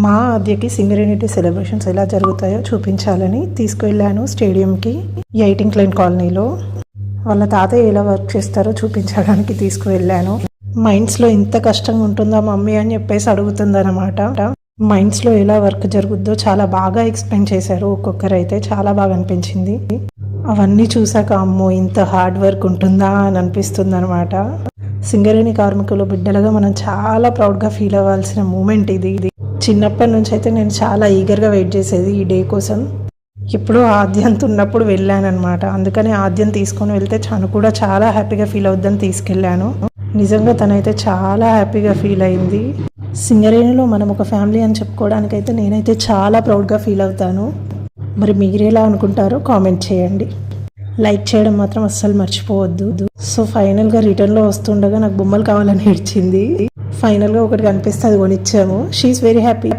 మా ఆద్యకి సింగరేణి సెలబ్రేషన్స్ ఎలా జరుగుతాయో చూపించాలని తీసుకువెళ్ళాను స్టేడియంకి, ఎయిటింగ్ లైన్ కాలనీలో. వాళ్ళ తాతయ్య ఎలా వర్క్ చేస్తారో చూపించడానికి తీసుకువెళ్ళాను. మైన్స్లో ఇంత కష్టంగా ఉంటుందా మమ్మీ అని చెప్పేసి అడుగుతుందన్నమాట. మైన్స్లో ఎలా వర్క్ జరుగుద్దో చాలా బాగా ఎక్స్ప్లెయిన్ చేశారు. ఒక్కొక్కరైతే చాలా బాగా అనిపించింది. అవన్నీ చూసాక అమ్మో ఇంత హార్డ్ వర్క్ ఉంటుందా అని అనిపిస్తుంది అనమాట. సింగరేణి కార్మికులు బిడ్డలుగా మనం చాలా ప్రౌడ్గా ఫీల్ అవ్వాల్సిన మూమెంట్ ఇది. చిన్నప్పటి నుంచి అయితే నేను చాలా ఈగర్గా వెయిట్ చేసేది ఈ డే కోసం. ఇప్పుడు ఆద్యంత ఉన్నప్పుడు వెళ్ళానమాట. అందుకని ఆద్యం తీసుకొని వెళ్తే తను కూడా చాలా హ్యాపీగా ఫీల్ అవుద్దని తీసుకెళ్ళాను. నిజంగా తనైతే చాలా హ్యాపీగా ఫీల్ అయింది. సింగరేణిలో మనం ఒక ఫ్యామిలీ అని చెప్పుకోవడానికైతే నేనైతే చాలా ప్రౌడ్గా ఫీల్ అవుతాను. మరి మీరేలా అనుకుంటారో కామెంట్ చేయండి. లైక్ చేయడం మాత్రం అస్సలు మర్చిపోవద్దు. సో ఫైనల్గా రిటర్న్లో వస్తుండగా నాకు బొమ్మలు కావాలని ఏడ్చింది. ఫైనల్గా ఒకటి కనిపిస్తే అది కొనిచ్చాము. She is very happy.